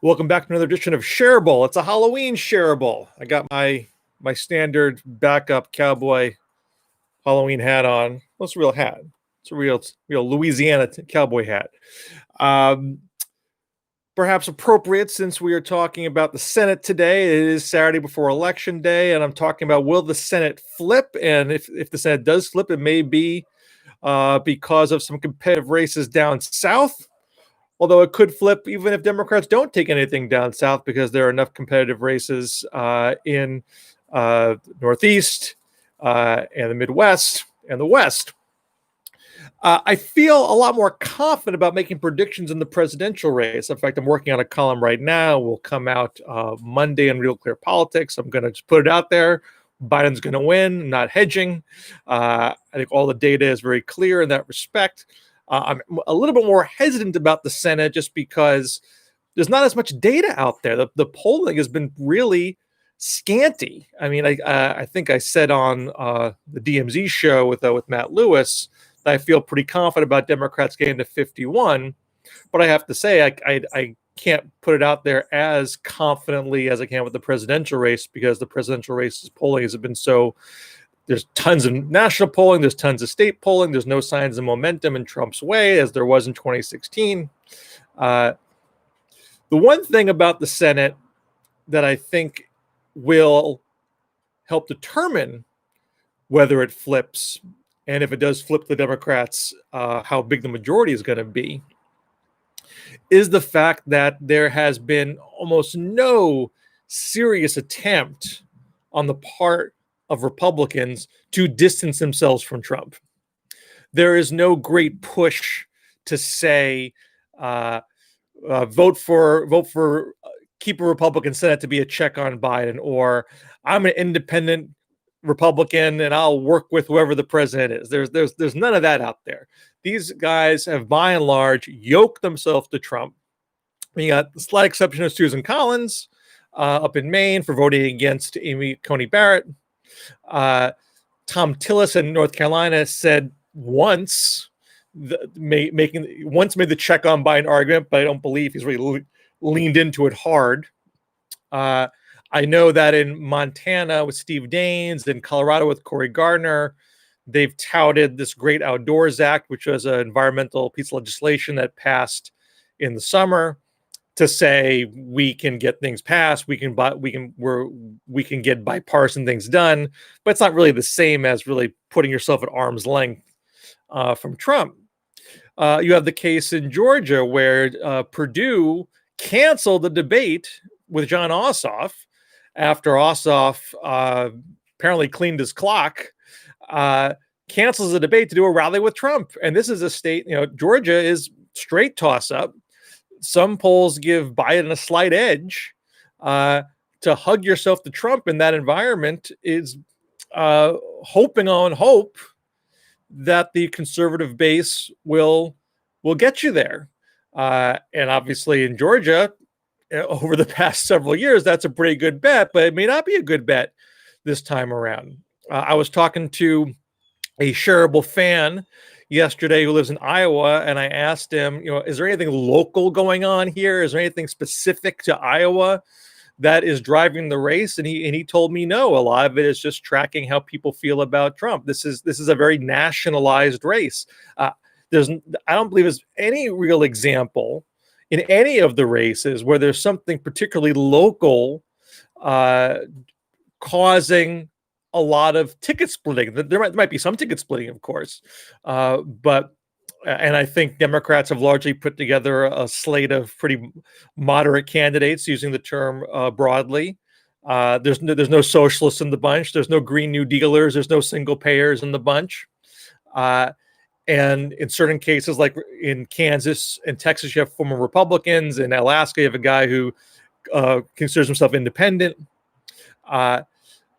Welcome back to another edition of Scherable. It's a Halloween Scherable. I got my standard backup cowboy Halloween hat on. What's a real hat? It's a real Louisiana cowboy hat. Um, Perhaps appropriate since we are talking about the Senate today. It is Saturday before Election Day, and I'm talking about will the Senate flip? And if the Senate does flip, it may be because of some competitive races down south. Although it could flip even if Democrats don't take anything down south because there are enough competitive races in Northeast and the Midwest and the West. I feel a lot more confident about making predictions in the presidential race. In fact, I'm working on a column right now. Will come out Monday in Real Clear Politics. I'm going to just put it out there. Biden's going to win. I'm not hedging. I think all the data is very clear in that respect. I'm a little bit more hesitant about the Senate just because there's not as much data out there. The polling has been really scanty. I mean, I think I said on the DMZ show with Matt Lewis that I feel pretty confident about Democrats getting to 51, but I have to say I can't put it out there as confidently as I can with the presidential race because the presidential race's polling has been so. There's tons of national polling. There's tons of state polling. There's no signs of momentum in Trump's way as there was in 2016. The one thing about the Senate that I think will help determine whether it flips and if it does flip the Democrats, how big the majority is going to be, is the fact that there has been almost no serious attempt on the part of Republicans to distance themselves from Trump. There is no great push to say vote for keep a Republican Senate to be a check on Biden, or I'm an independent Republican and I'll work with whoever the president is. There's none of that out there. These guys have by and large yoked themselves to Trump. You got the slight exception of Susan Collins up in Maine for voting against Amy Coney Barrett. Tom Tillis in North Carolina said once made the check on Biden argument, but I don't believe he's really leaned into it hard. I know that in Montana with Steve Daines, in Colorado with Cory Gardner, they've touted this Great Outdoors Act, which was an environmental piece of legislation that passed in the summer, to say we can get things passed, we can get bipartisan things done, but it's not really the same as really putting yourself at arm's length from Trump. You have the case in Georgia where Purdue canceled the debate with John Ossoff after Ossoff apparently cleaned his clock. Cancels the debate to do a rally with Trump, and this is a state. Georgia is straight toss up. Some polls give Biden a slight edge. To hug yourself to Trump in that environment is hoping on hope that the conservative base will get you there. And obviously in Georgia, over the past several years, that's a pretty good bet, but it may not be a good bet this time around. I was talking to a Scherable fan yesterday who lives in Iowa, and I asked him, is there anything local going on here? Is there anything specific to Iowa that is driving the race? And he told me no. A lot of it is just tracking how people feel about Trump. This is a very nationalized race. I don't believe there's any real example in any of the races where there's something particularly local causing a lot of ticket splitting. There might be some ticket splitting, of course, but I think Democrats have largely put together a slate of pretty moderate candidates, using the term broadly. There's no socialists in the bunch. There's no Green New Dealers. There's no single payers in the bunch. And in certain cases, like in Kansas and Texas, you have former Republicans. In Alaska, you have a guy who considers himself independent.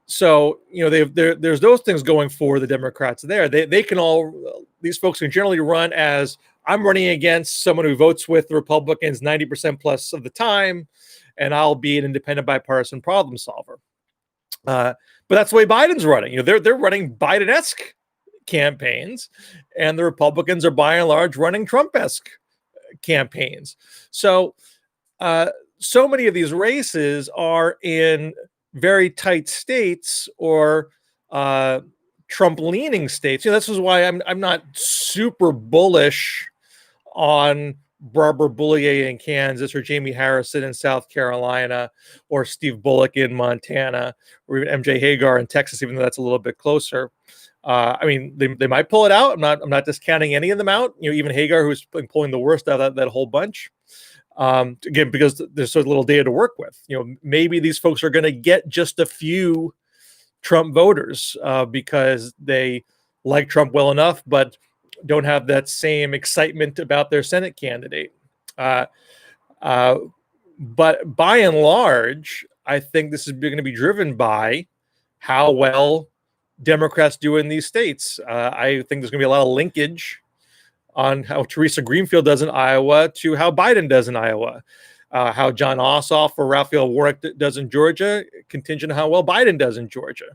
So, there's those things going for the Democrats there. These folks can generally run as, I'm running against someone who votes with the Republicans 90% plus of the time, and I'll be an independent bipartisan problem solver. But that's the way Biden's running. They're running Biden-esque campaigns, and the Republicans are by and large running Trump-esque campaigns. So so many of these races are in very tight states or Trump-leaning states. This is why I'm not super bullish on Barbara Bollier in Kansas or Jamie Harrison in South Carolina or Steve Bullock in Montana or even MJ Hagar in Texas, even though that's a little bit closer. I mean, they might pull it out. I'm not discounting any of them out. Even Hagar, who's been pulling the worst out of that whole bunch. Again, because there's so little data to work with. Maybe these folks are going to get just a few Trump voters because they like Trump well enough, but don't have that same excitement about their Senate candidate. But by and large, I think this is going to be driven by how well Democrats do in these states. I think there's going to be a lot of linkage on how Teresa Greenfield does in Iowa to how Biden does in Iowa. How John Ossoff or Raphael Warnock does in Georgia, contingent on how well Biden does in Georgia.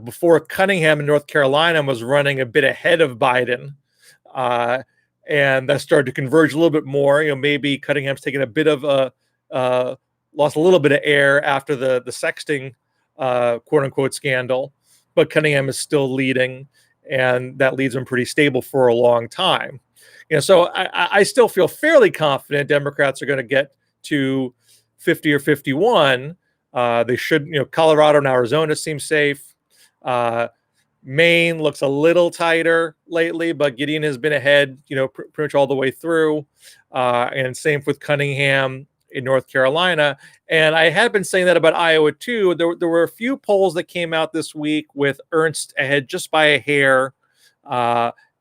Before Cunningham in North Carolina was running a bit ahead of Biden, and that started to converge a little bit more. Maybe Cunningham's taken a bit of lost a little bit of air after the sexting quote unquote scandal, but Cunningham is still leading, and that leads him pretty stable for a long time. So I still feel fairly confident Democrats are going to get to 50 or 51. They should. Colorado and Arizona seem safe. Maine looks a little tighter lately, but Gideon has been ahead, pretty much all the way through. And same with Cunningham in North Carolina. And I had been saying that about Iowa too. There were a few polls that came out this week with Ernst ahead just by a hair.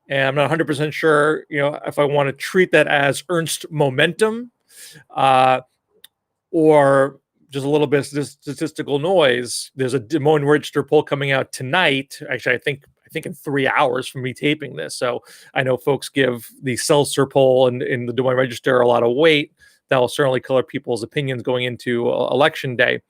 And I'm not 100% sure, if I want to treat that as Ernst momentum or just a little bit of statistical noise. There's a Des Moines Register poll coming out tonight. Actually, I think in 3 hours from me taping this. So I know folks give the Seltzer poll in the Des Moines Register a lot of weight. That will certainly color people's opinions going into election day.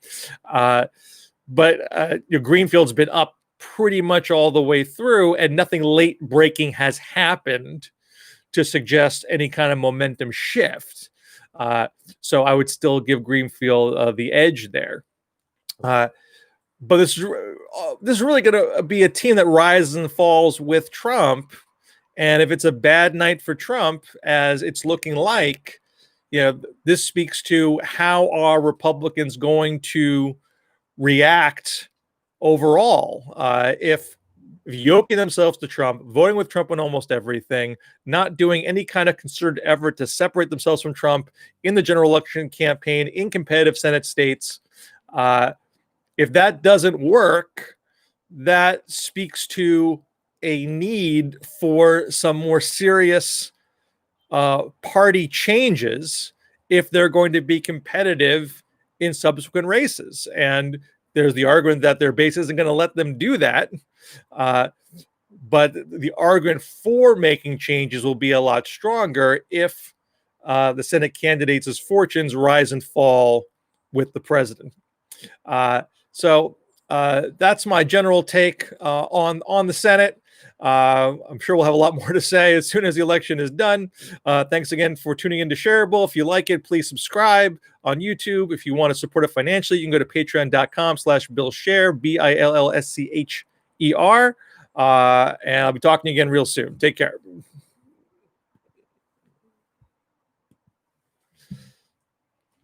But Greenfield's been up pretty much all the way through, and nothing late breaking has happened to suggest any kind of momentum shift. So I would still give Greenfield the edge there. But this is really going to be a team that rises and falls with Trump. And if it's a bad night for Trump, as it's looking like, this speaks to how are Republicans going to react overall. If yoking themselves to Trump, voting with Trump on almost everything, not doing any kind of concerted effort to separate themselves from Trump in the general election campaign in competitive Senate states, if that doesn't work, that speaks to a need for some more serious party changes if they're going to be competitive in subsequent races. And there's the argument that their base isn't going to let them do that. But the argument for making changes will be a lot stronger if the Senate candidates' fortunes rise and fall with the president. So that's my general take on the Senate. I'm sure we'll have a lot more to say as soon as the election is done. Thanks again for tuning into Scherable. If you like it, please subscribe on YouTube. If you want to support it financially, you can go to patreon.com/BillScher, BILLSCHER. And I'll be talking to you again real soon. Take care.